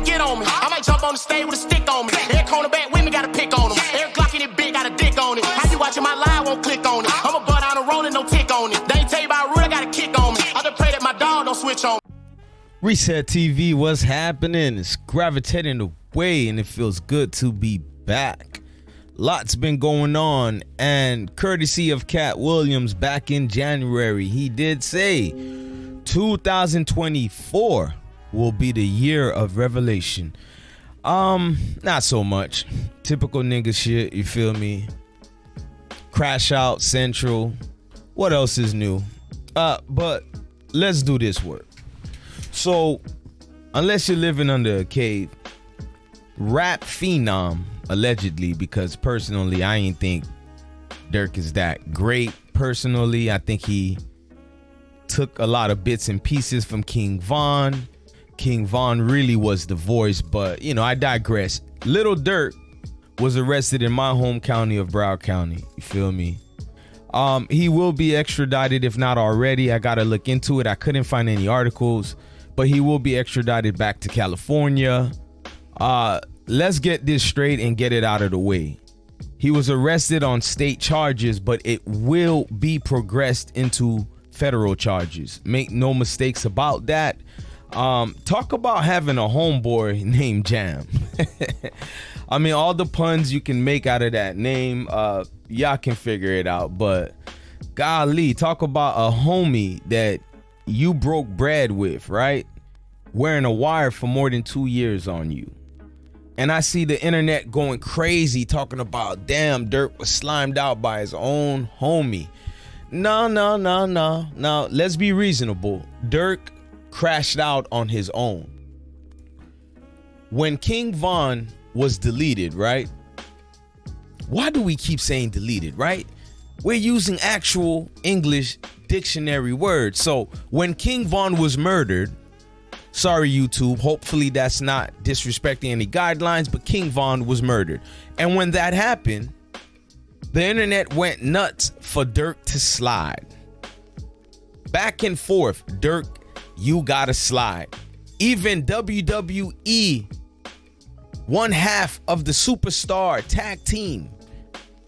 gon' get on me. I might jump on the stage with a stick on me. Every cornerback with me got a pick on him. Every Glock in it big got a dick on it. How you watching my live, won't click on it. I'm a butt on a rolling, no tick on it. They ain't tell you about root, I got a kick on me. I just pray that my dog don't switch on me. Reset TV, what's happening? It's gravitating away and it feels good to be back. Lots been going on, and courtesy of Cat Williams back in January, he did say 2024 will be the year of revelation. Not so much. Typical nigga shit, you feel me? Crash Out Central. What else is new? But let's do this work. So, unless you're living under a cave, rap phenom, allegedly, because personally I ain't think Durk is that great. Personally, I think he took a lot of bits and pieces from King Von. King Von really was the voice, but you know, I digress. Lil Durk was arrested in my home county of Broward County. You feel me? He will be extradited, if not already. I gotta look into it. I couldn't find any articles, but he will be extradited back to California. Let's get this straight and get it out of the way. He was arrested on state charges, but it will be progressed into federal charges. Make no mistakes about that. Talk about having a homeboy named Jam. I mean, all the puns you can make out of that name, y'all can figure it out. But golly, talk about a homie that you broke bread with, right? Wearing a wire for more than 2 years on you. And I see the internet going crazy talking about, damn, Durk was slimed out by his own homie. No. Let's be reasonable. Durk crashed out on his own. When King Von was deleted, right? Why do we keep saying deleted, right? We're using actual English dictionary words. So when King Von was murdered, sorry, YouTube. Hopefully that's not disrespecting any guidelines, but King Von was murdered. And when that happened, the internet went nuts for Durk to slide. Back and forth, Durk, you gotta slide. Even WWE, one half of the superstar tag team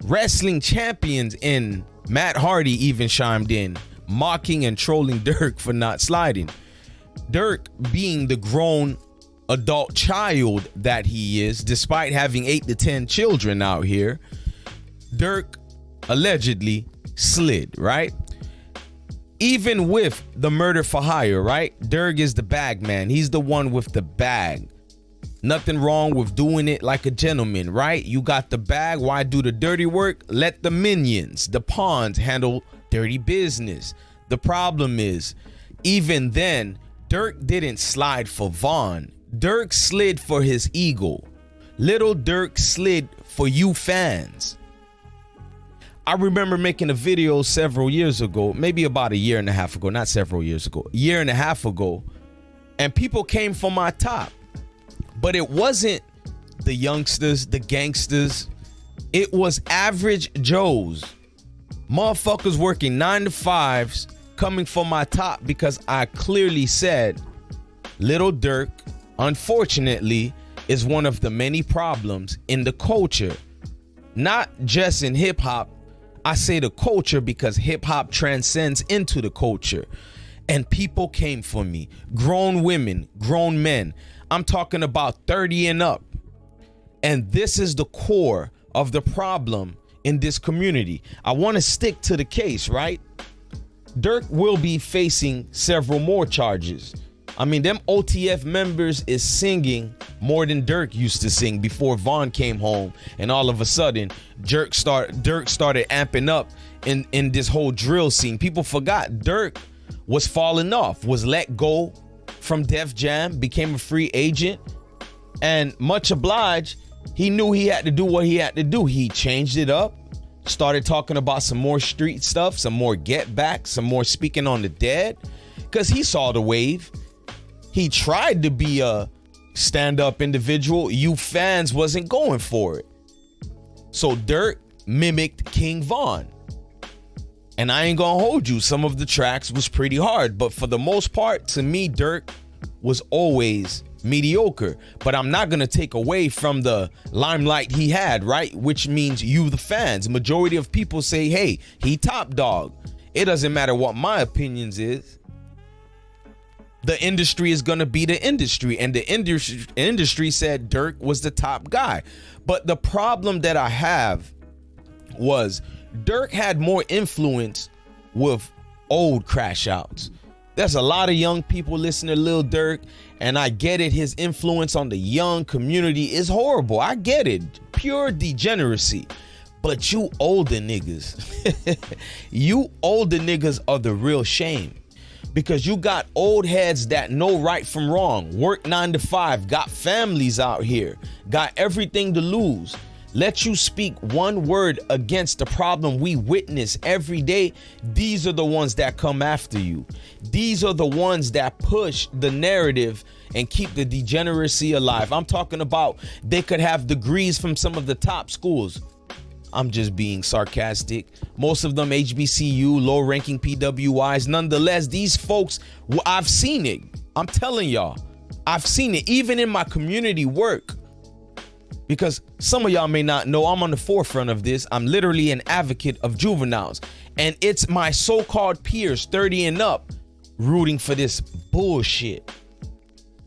wrestling champions in Matt Hardy even chimed in, mocking and trolling Durk for not sliding. Durk, being the grown adult child that he is, despite having 8 to 10 children out here, Durk allegedly slid, right? Even with the murder for hire, right? Durk is the bag man. He's the one with the bag. Nothing wrong with doing it like a gentleman, right? You got the bag. Why do the dirty work? Let the minions, the pawns, handle dirty business. The problem is, even then, Durk didn't slide for Von. Durk slid for his ego. Lil Durk slid for you fans. I remember making a video several years ago, maybe about a year and a half ago, not several years ago, a year and a half ago, and people came for my top. But it wasn't the youngsters, the gangsters. It was average Joes. Motherfuckers working 9 to 5s coming for my top because I clearly said Lil Durk, unfortunately, is one of the many problems in the culture. Not just in hip hop. I say the culture because hip hop transcends into the culture. And people came for me. Grown women, grown men. I'm talking about 30 and up. And this is the core of the problem in this community. I want to stick to the case, right? Durk will be facing several more charges. I mean, them OTF members is singing more than Durk used to sing before Von came home. And all of a sudden, Durk started amping up in this whole drill scene. People forgot Durk was falling off, was let go from Def Jam, became a free agent, and much obliged, he knew he had to do what he had to do. He changed it up, started talking about some more street stuff, some more get back, some more speaking on the dead, because he saw the wave. He tried to be a stand-up individual. You fans wasn't going for it. So Durk mimicked King Von. And I ain't gonna hold you, some of the tracks was pretty hard, but for the most part, to me, Durk was always mediocre, but I'm not going to take away from the limelight he had, right? Which means you, the fans, majority of people say, hey, he top dog. It doesn't matter what my opinions is. The industry is going to be the industry, and the industry said Durk was the top guy. But the problem that I have was Durk had more influence with old crash outs. There's a lot of young people listening to Lil Durk, and I get it. His influence on the young community is horrible. I get it. Pure degeneracy. But you older niggas, you older niggas are the real shame. Because you got old heads that know right from wrong, work 9 to 5, got families out here, got everything to lose. Let you speak one word against the problem we witness every day. These are the ones that come after you. These are the ones that push the narrative and keep the degeneracy alive. I'm talking about they could have degrees from some of the top schools. I'm just being sarcastic. Most of them HBCU, low-ranking PWIs. Nonetheless, these folks, I've seen it. I'm telling y'all, I've seen it even in my community work. Because some of y'all may not know, I'm on the forefront of this. I'm literally an advocate of juveniles. And it's my so-called peers, 30 and up, rooting for this bullshit.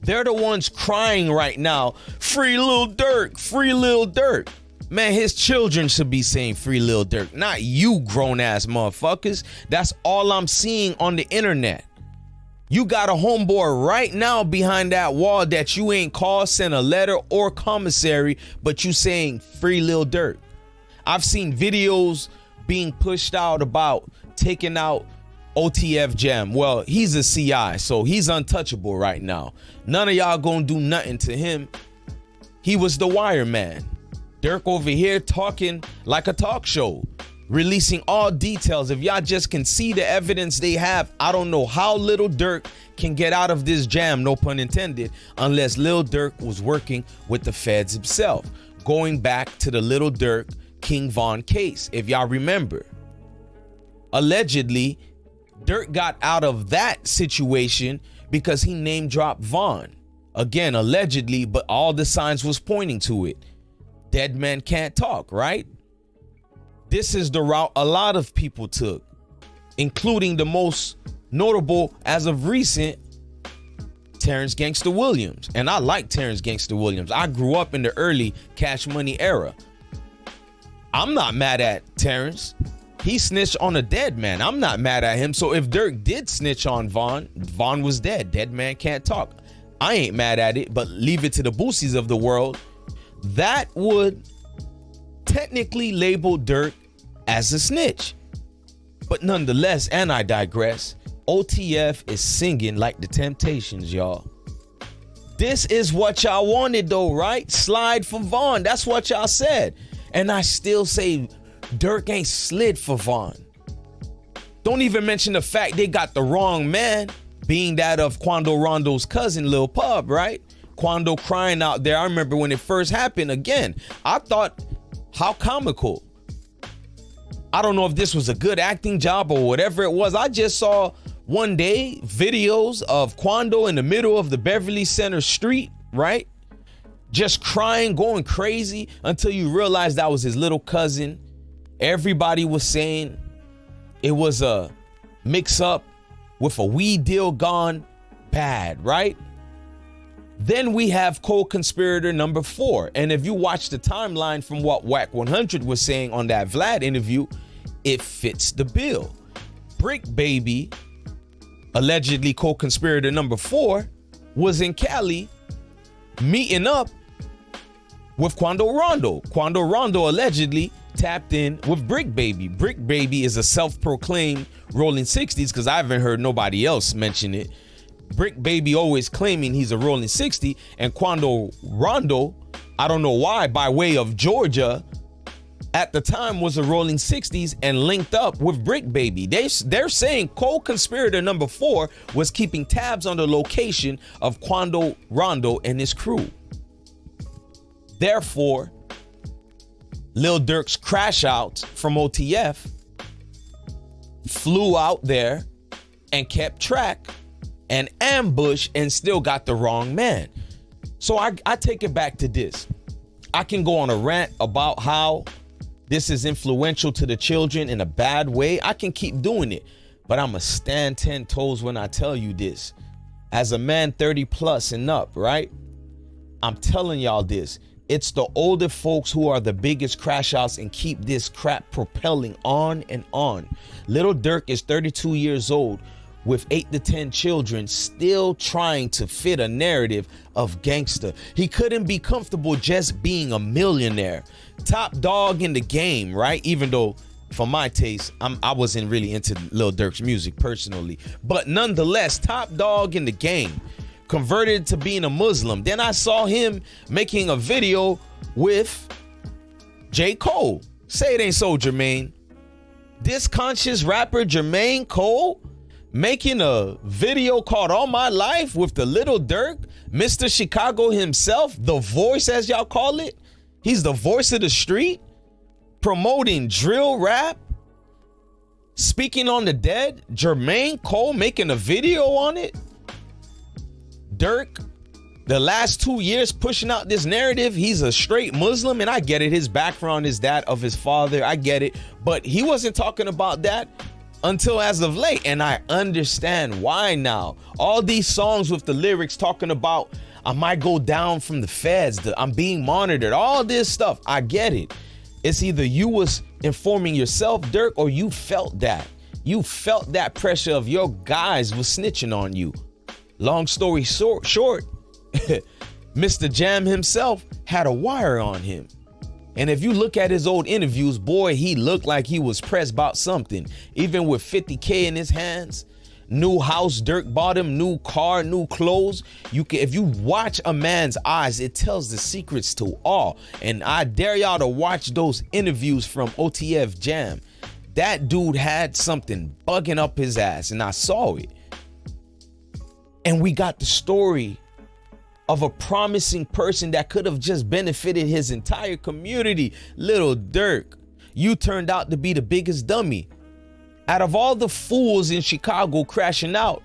They're the ones crying right now, free Lil Durk, free Lil Durk. Man, his children should be saying free Lil Durk, not you grown-ass motherfuckers. That's all I'm seeing on the internet. You got a homeboy right now behind that wall that you ain't called, sent a letter or commissary, but you saying free Lil Durk. I've seen videos being pushed out about taking out OTF Jam. Well, he's a CI, so he's untouchable right now. None of y'all gonna do nothing to him. He was the wire man. Durk over here talking like a talk show, releasing all details. If y'all just can see the evidence they have, I don't know how Lil Durk can get out of this jam, no pun intended, unless Lil Durk was working with the feds himself. Going back to the Lil Durk King Von case, if y'all remember, allegedly, Durk got out of that situation because he name dropped Von. Again, allegedly, but all the signs was pointing to it. Dead man can't talk, right? This is the route a lot of people took, including the most notable as of recent, Terrence Gangsta Williams. And I like Terrence Gangsta Williams. I grew up in the early Cash Money era. I'm not mad at Terrence. He snitched on a dead man. I'm not mad at him. So if Durk did snitch on Von, Von was dead. Dead man can't talk. I ain't mad at it, but leave it to the Boosies of the world. That would technically label Durk as a snitch. But nonetheless, and I digress, OTF is singing like the Temptations, y'all. This is what y'all wanted though, right? Slide for Von. That's what y'all said. And I still say Durk ain't slid for Von. Don't even mention the fact they got the wrong man, being that of Quando Rondo's cousin, Lil Pub, right? Quando crying out there. I remember when it first happened. Again, I thought, how comical. I don't know if this was a good acting job or whatever it was. I just saw one day videos of Quando in the middle of the Beverly Center street, right? Just crying, going crazy, until you realize that was his little cousin. Everybody was saying it was a mix-up with a weed deal gone bad, right? Then we have co-conspirator number 4. And if you watch the timeline from what Wack 100 was saying on that Vlad interview, it fits the bill. Brick Baby, allegedly co-conspirator number 4, was in Cali meeting up with Quando Rondo. Quando Rondo allegedly tapped in with Brick Baby. Brick Baby is a self-proclaimed rolling 60s, because I haven't heard nobody else mention it. Brick Baby always claiming he's a rolling 60, and Quando Rondo, I don't know why, by way of Georgia, at the time was a rolling 60s and linked up with Brick Baby. They're saying co-conspirator number 4 was keeping tabs on the location of Quando Rondo and his crew. Therefore, Lil Durk's crash out from OTF flew out there and kept track and ambushed and still got the wrong man. So I take it back to this. I can go on a rant about how this is influential to the children in a bad way. I can keep doing it, but I'm going to stand 10 toes when I tell you this. As a man 30 plus and up, right? I'm telling y'all this. It's the older folks who are the biggest crash outs and keep this crap propelling on and on. Lil Durk is 32 years old with 8 to 10 children, still trying to fit a narrative of gangster. He couldn't be comfortable just being a millionaire. Top dog in the game, right? Even though for my taste, I wasn't really into Lil Durk's music personally, but nonetheless, top dog in the game. Converted to being a Muslim. Then I saw him making a video with J. Cole. Say it ain't so, Jermaine. This conscious rapper Jermaine Cole making a video called All My Life with the Lil Durk, Mr. Chicago himself, the voice as y'all call it. He's the voice of the street, promoting drill rap, speaking on the dead. Jermaine Cole making a video on it. Durk, the last 2 years pushing out this narrative, he's a straight Muslim, and I get it. His background is that of his father. I get it. But he wasn't talking about that until as of late, and I understand why now. All these songs with the lyrics talking about I might go down from the feds, I'm being monitored, all this stuff. I get it. It's either you was informing yourself, Durk, or you felt that. You felt that pressure of your guys was snitching on you. Long story short, Mr. Jam himself had a wire on him. And if you look at his old interviews, boy, he looked like he was pressed about something. Even with 50K in his hands, new house Durk bought him, new car, new clothes. If you watch a man's eyes, it tells the secrets to all. And I dare y'all to watch those interviews from OTF Jam. That dude had something bugging up his ass, and I saw it. And we got the story of a promising person that could have just benefited his entire community. Lil Durk, you turned out to be the biggest dummy. Out of all the fools in Chicago crashing out,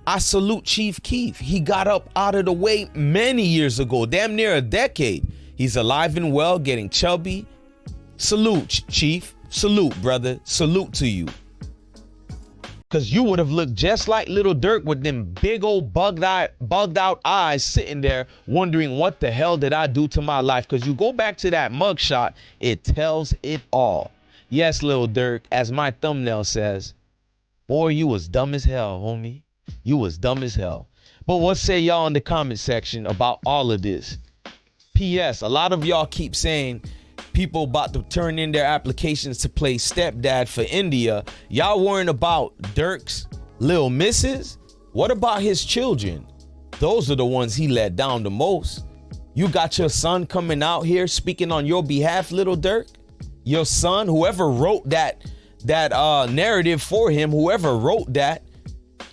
I salute Chief Keef. He got up out of the way many years ago, damn near a decade. He's alive and well, getting chubby. Salute, Chief. Salute, brother. Salute to you. Because you would have looked just like Lil Durk with them big old bugged out eyes sitting there wondering what the hell did I do to my life? Because you go back to that mugshot, it tells it all. Yes, Lil Durk, as my thumbnail says, boy, you was dumb as hell, homie. You was dumb as hell. But what say y'all in the comment section about all of this? P.S. A lot of y'all keep saying people about to turn in their applications to play stepdad for India. Y'all worrying about Durk's little misses? What about his children? Those are the ones he let down the most. You got your son coming out here speaking on your behalf, Lil Durk. Your son, whoever wrote that narrative for him, whoever wrote that,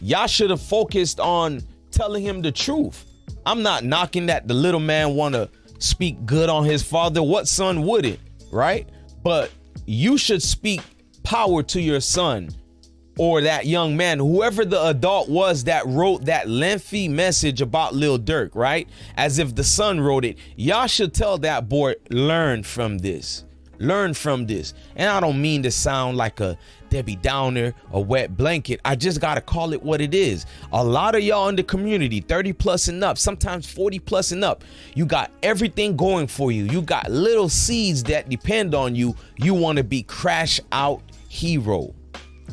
y'all should have focused on telling him the truth. I'm not knocking that the little man want to speak good on his father. What son wouldn't, right? But you should speak power to your son or that young man, whoever the adult was that wrote that lengthy message about Lil Durk, right? As if the son wrote it. Y'all should tell that boy, learn from this. Learn from this. And I don't mean to sound like a Debbie Downer, a wet blanket. I just got to call it what it is. A lot of y'all in the community, 30 plus and up, sometimes 40 plus and up, you got everything going for you. You got little seeds that depend on you. You want to be crash out hero.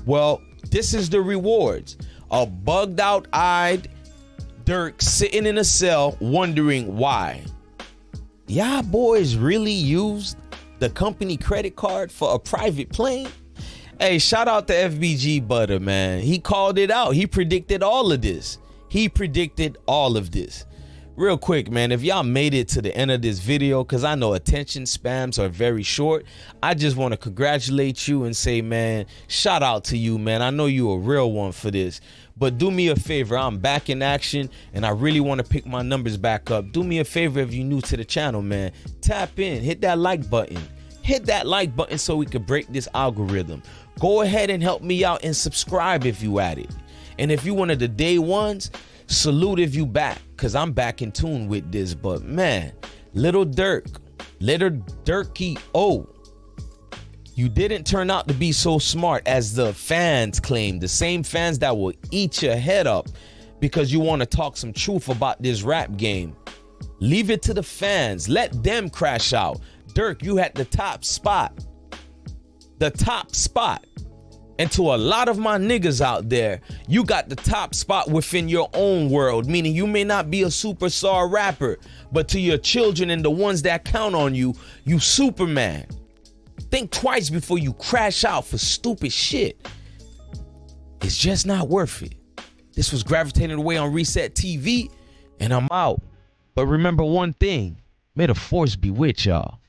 Well, this is the rewards. A bugged out eyed Durk sitting in a cell wondering why. Y'all boys really used the company credit card for a private plane? Hey, shout out to FBG Butter, man. He called it out. He predicted all of this. He predicted all of this. Real quick, man, if y'all made it to the end of this video, because I know attention spans are very short, I just want to congratulate you and say, man, shout out to you, man. I know you a real one for this. But do me a favor, I'm back in action and I really want to pick my numbers back up. Do me a favor if you're new to the channel, man. Tap in, hit that like button. Hit that like button so we can break this algorithm. Go ahead and help me out and subscribe if you at it. And if you one of the day ones, salute if you back, cause I'm back in tune with this. But man, Lil Durk, Lil Durky, you didn't turn out to be so smart as the fans claim. The same fans that will eat your head up because you want to talk some truth about this rap game. Leave it to the fans. Let them crash out. Durk, you had the top spot. The top spot. And to a lot of my niggas out there, you got the top spot within your own world, meaning you may not be a superstar rapper, but to your children and the ones that count on you, you Superman. Think twice before you crash out for stupid shit. It's just not worth it. This was Gravitating Away on Reset TV, and I'm out. But remember one thing, may the force be with y'all.